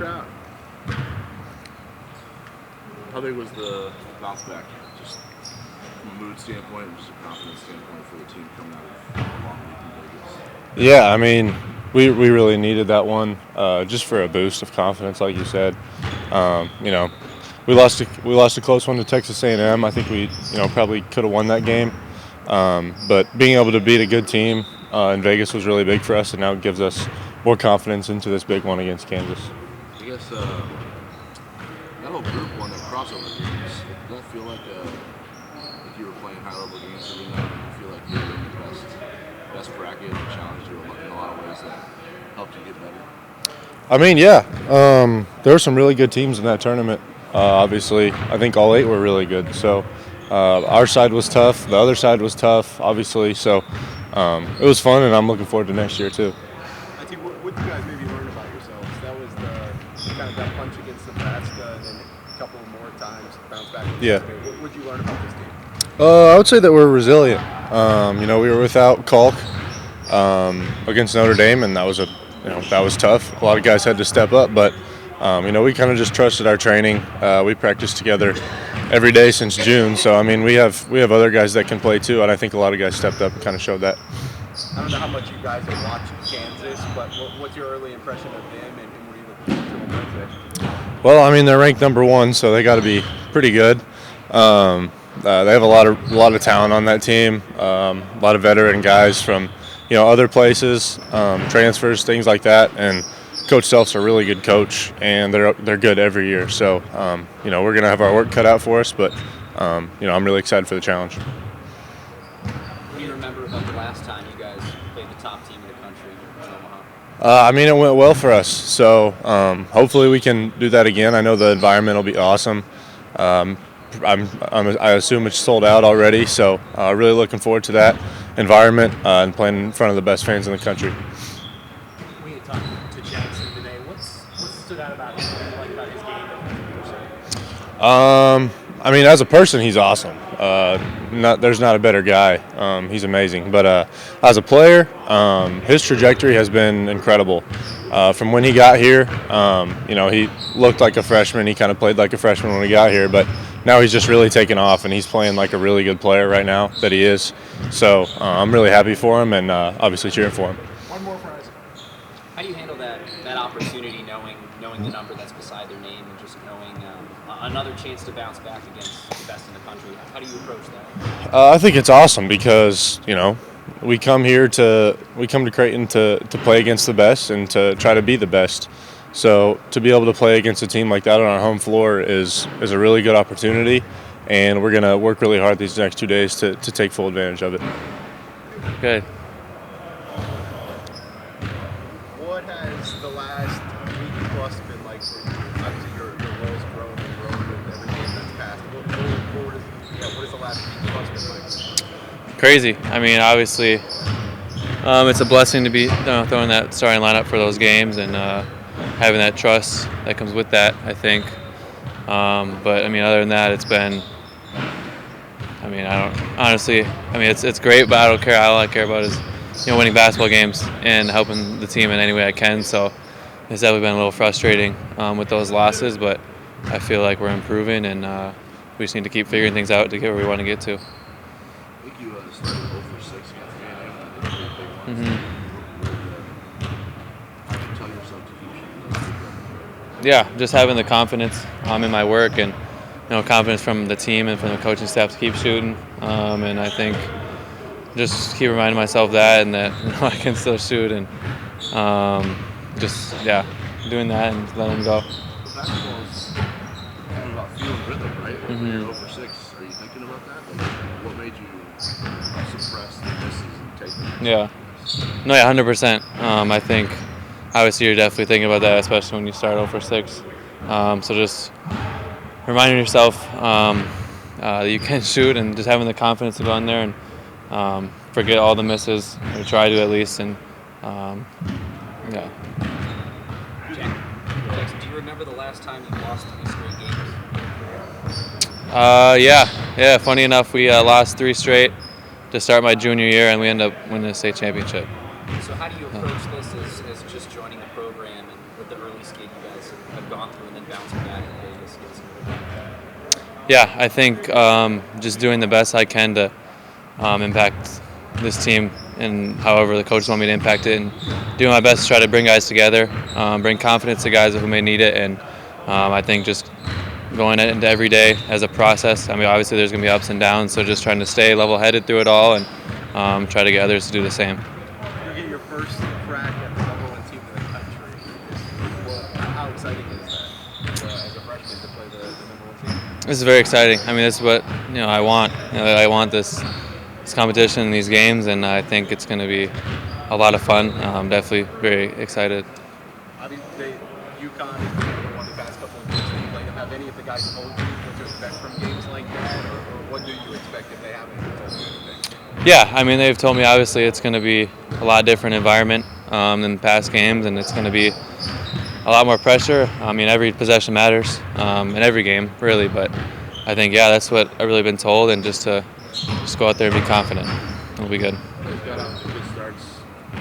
Trout. How big was the bounce back, just from a mood standpoint and just a confidence standpoint for the team coming out of a long week in Vegas? Yeah, I mean, we really needed that one just for a boost of confidence, like you said. You know, we lost a close one to Texas A&M. I think we probably could have won that game, but being able to beat a good team in Vegas was really big for us, and now it gives us more confidence into this big one against Kansas. I guess that whole group won the crossover games. Did that feel like you were playing high-level games every night? Did you feel like you were in the best bracket and challenged you in a lot of ways that helped you get better? I mean, yeah, there were some really good teams in that tournament. Obviously, I think all 8 were really good. So our side was tough. The other side was tough, obviously. So it was fun, and I'm looking forward to next year too. I think what did you guys maybe learn about yourselves? That was the kind of that punch against Nebraska, and then a couple more times bounce back. Yeah. What did you learn about this team? I would say that we're resilient. We were without Kalk against Notre Dame, and that was tough. A lot of guys had to step up, but we kind of just trusted our training. We practiced together every day since June, so I mean we have other guys that can play too, and I think a lot of guys stepped up and kind of showed that. I don't know how much you guys have watched Kansas, but what's your early impression of them, and what are you looking forward to on Wednesday? Well, I mean they're ranked number 1, so they got to be pretty good. They have a lot of talent on that team. A lot of veteran guys from other places, transfers, things like that, and Coach Self's a really good coach, and they're good every year. So we're gonna have our work cut out for us, but I'm really excited for the challenge. What do you remember about the last time you guys played the top team in the country in Omaha? I mean, it went well for us, so hopefully we can do that again. I know the environment will be awesome. I assume it's sold out already, so really looking forward to that environment and playing in front of the best fans in the country. We had talked to Jackson today. What stood out about him? What do you like about his game? I mean, as a person, he's awesome. There's not a better guy. He's amazing. But as a player, his trajectory has been incredible. From when he got here, he looked like a freshman. He kind of played like a freshman when he got here, but now he's just really taken off, and he's playing like a really good player right now that he is. So I'm really happy for him, and obviously cheering for him. One more for us. How do you handle that opportunity, knowing the number that's beside their name, and just knowing another chance to bounce back against the best in the country? How do you approach that? I think it's awesome because we come to Creighton to play against the best and to try to be the best. So to be able to play against a team like that on our home floor is a really good opportunity, and we're going to work really hard these next 2 days to take full advantage of it. Good. What has the last week plus been like for you? Obviously, your role's grown with every game that's passed. What has the last week plus been like? Crazy. I mean, obviously, it's a blessing to be throwing that starting lineup for those games and having that trust that comes with that, I think. But I mean, other than that, it's been. I mean, it's great, but I don't care. All I care about is winning basketball games and helping the team in any way I can. So it's definitely been a little frustrating with those losses, but I feel like we're improving, and we just need to keep figuring things out to get where we want to get to. I think you started 0 for 6 against A&M. Mm-hmm. How do you tell yourself to keep shooting? Yeah, just having the confidence in my work, and confidence from the team and from the coaching staff to keep shooting. And I think just keep reminding myself that, and that I can still shoot, and doing that and letting them go. Basketball's kind of about feeling rhythm, right? When you're 0 for 6, are you thinking about that? Like, what made you suppress the misses and take them? Yeah. No, yeah, 100%. I think obviously you're definitely thinking about that, especially when you start 0 for 6. So just reminding yourself that you can shoot, and just having the confidence to go in there and forget all the misses, or try to at least. And yeah. Jackson, do you remember the last time you lost 3 straight games? Yeah. Funny enough, we lost 3 straight to start my junior year, and we ended up winning the state championship. So how do you approach this as just joining the program and with the early skate you guys have gone through and then bouncing back in Vegas against Notre Dame? Yeah, I think just doing the best I can to impact this team and however the coaches want me to impact it, and doing my best to try to bring guys together, bring confidence to guys who may need it, and I think just going into every day as a process. I mean, obviously there's going to be ups and downs, so just trying to stay level-headed through it all and try to get others to do the same. You get your first crack at the number one team in the country. How exciting is that as a freshman to play the number one team? This is very exciting. I mean, this is what I want. I want this competition in these games, and I think it's going to be a lot of fun. I'm definitely very excited. I mean, UConn has won the past couple of games they played them. Have any of the guys told you what to expect from games like that, or what do you expect if they haven't told you anything? Yeah, I mean, they've told me obviously it's going to be a lot different environment than past games, and it's going to be a lot more pressure. I mean, every possession matters in every game, really, but I think, yeah, that's what I've really been told, and just to go out there and be confident. It'll be good. They've got out some good starts. I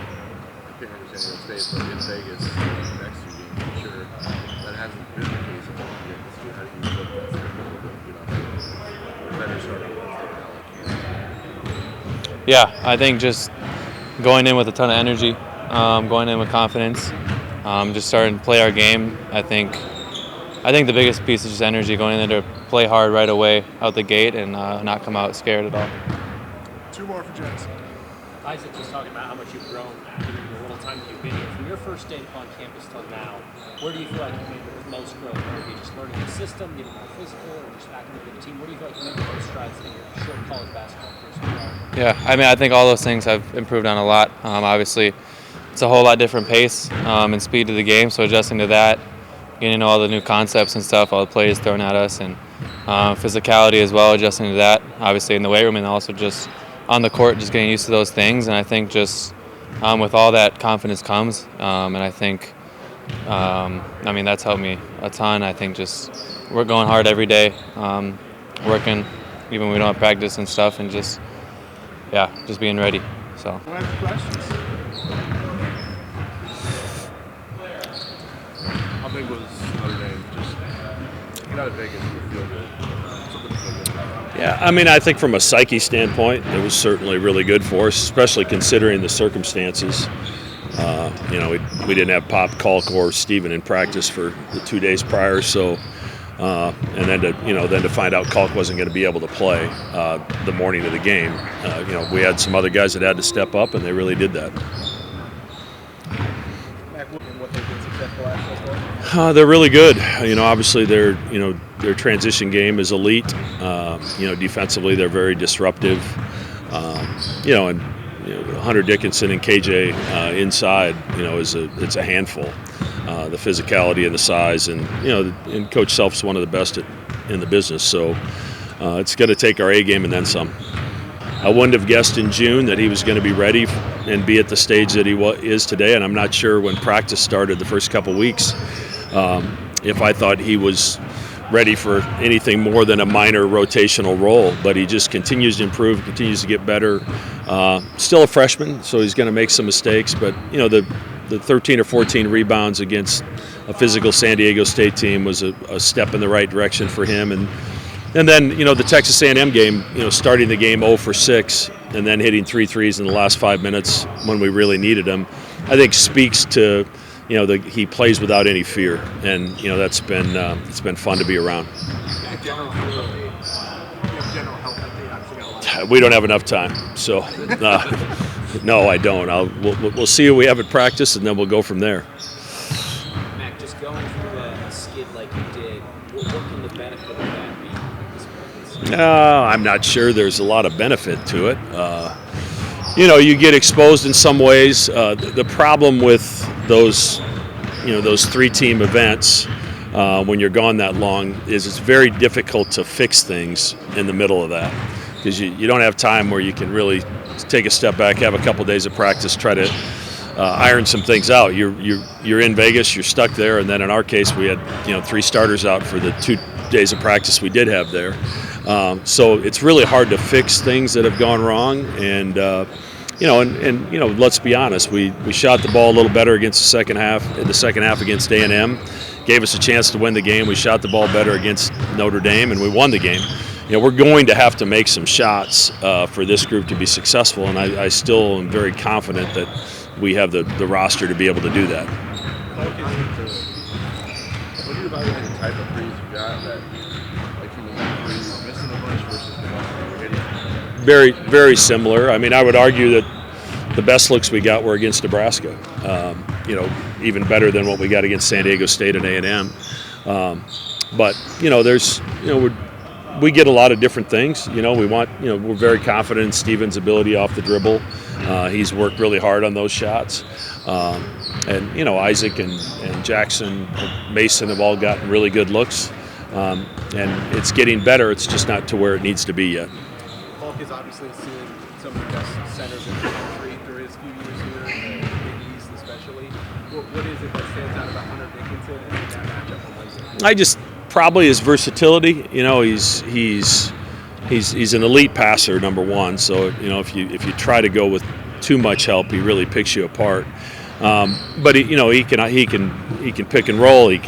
can't understand the state, but in Vegas, the next two games, I'm sure that hasn't been the case in all games. How do you look at better start on Wednesday? Yeah, I think just going in with a ton of energy, going in with confidence, just starting to play our game. I think the biggest piece is just energy, going in there to play hard right away out the gate and not come out scared at all. Two more for Jackson. Isaac was talking about how much you've grown in the little time that you've been here. From your first day on campus till now, where do you feel like you made the most growth? Whether it be just learning the system, getting more physical, or just acting with the team? Where do you feel like you made the most strides in your short college basketball career? Yeah, I mean, I think all those things have improved on a lot. Obviously, it's a whole lot different pace and speed to the game, so adjusting to that, getting to know all the new concepts and stuff, all the plays thrown at us, and physicality as well, adjusting to that, obviously in the weight room, and also just on the court, just getting used to those things. And I think just with all that, confidence comes, and I think, I mean, that's helped me a ton. I think just we're going hard every day, working even when we don't have practice and stuff, and just being ready. So. Questions? How big was Notre Dame? Just get out of Vegas and feel good. Something to feel good about. Yeah, I mean, I think from a psyche standpoint, it was certainly really good for us, especially considering the circumstances. We didn't have Pop, Kalk, or Steven in practice for the 2 days prior, so and then to find out Kalk wasn't going to be able to play the morning of the game. We had some other guys that had to step up, and they really did that. What they've been successful at so far? They're really good. Obviously their transition game is elite. Defensively they're very disruptive. And Hunter Dickinson and KJ inside, it's a handful. The physicality and the size, and Coach Self's one of the best in the business. So it's going to take our A game and then some. I wouldn't have guessed in June that he was going to be ready and be at the stage that he is today, and I'm not sure when practice started the first couple weeks if I thought he was ready for anything more than a minor rotational role, but he just continues to improve, continues to get better. Still a freshman, so he's going to make some mistakes, but the 13 or 14 rebounds against a physical San Diego State team was a step in the right direction for him. And then, the Texas A&M game, starting the game 0 for 6 and then hitting 3 threes in the last 5 minutes when we really needed him, I think speaks to, he plays without any fear. And, that's been it's been fun to be around. We don't have enough time. So, no, I don't. We'll see who we have at practice, and then we'll go from there. Mac, just going through a skid like you did, what can the benefit of that be at this point? I'm not sure there's a lot of benefit to it. You get exposed in some ways. The problem with those 3-team events when you're gone that long is it's very difficult to fix things in the middle of that, because you don't have time where you can really take a step back, have a couple days of practice, try to iron some things out. You're in Vegas, you're stuck there, and then in our case we had 3 starters out for the 2 days of practice we did have there. So it's really hard to fix things that have gone wrong, and let's be honest, we shot the ball a little better against in the second half against A&M, gave us a chance to win the game. We shot the ball better against Notre Dame, and we won the game. We're going to have to make some shots for this group to be successful, and I still am very confident that we have the roster to be able to do that. What do you evaluate the type of threes you got that, like you were missing a bunch versus the ones that you were hitting? Very, very similar. I mean, I would argue that the best looks we got were against Nebraska. Even better than what we got against San Diego State and A&M. But we get a lot of different things. We're very confident in Steven's ability off the dribble. He's worked really hard on those shots. And Isaac and Jackson and Mason have all gotten really good looks. And it's getting better. It's just not to where it needs to be yet. Falk has obviously seen some of the best centers in the country through his few years here, in the Big East especially. What is it that stands out about Hunter Dickinson and that matchup on Wednesday? Probably his versatility. He's an elite passer, number one. So if you try to go with too much help, he really picks you apart. But he can pick and roll. They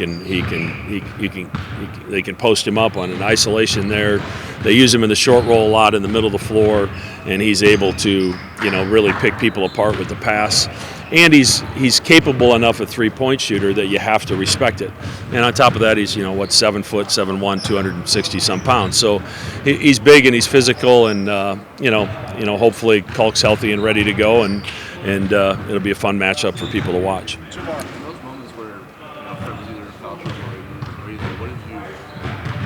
can post him up on an isolation there. They use him in the short roll a lot in the middle of the floor, and he's able to really pick people apart with the pass. And he's capable enough a three-point shooter that you have to respect it. And on top of that, he's 7 foot, 7'1", 260 some pounds. So he's big and he's physical, and hopefully Kalk's healthy and ready to go, and it'll be a fun matchup for people to watch. In those moments where Fred was either in foul trouble or either, what did you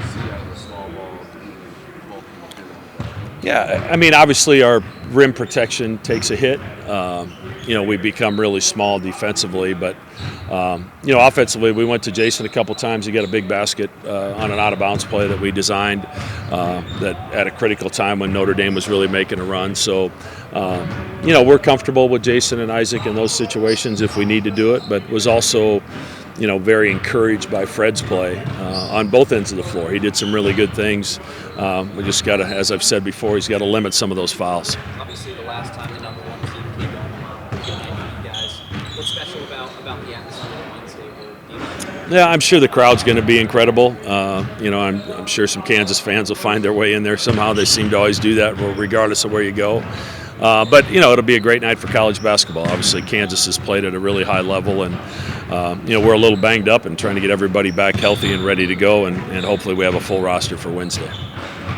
see out of the small ball to either Falk and Taylor? Yeah, I mean, obviously our rim protection takes a hit. We become really small defensively, but offensively, we went to Jason a couple times. He got a big basket on an out-of-bounds play that we designed that at a critical time when Notre Dame was really making a run. So, we're comfortable with Jason and Isaac in those situations if we need to do it, but was also very encouraged by Fred's play on both ends of the floor. He did some really good things. We just got to, as I've said before, he's got to limit some of those fouls. Obviously, the last time the number one team came on, you guys. What's special about the atmosphere on Wednesday? Yeah, I'm sure the crowd's going to be incredible. I'm sure some Kansas fans will find their way in there somehow. They seem to always do that, regardless of where you go. But it'll be a great night for college basketball. Obviously, Kansas has played at a really high level, and we're a little banged up and trying to get everybody back healthy and ready to go, and hopefully we have a full roster for Wednesday.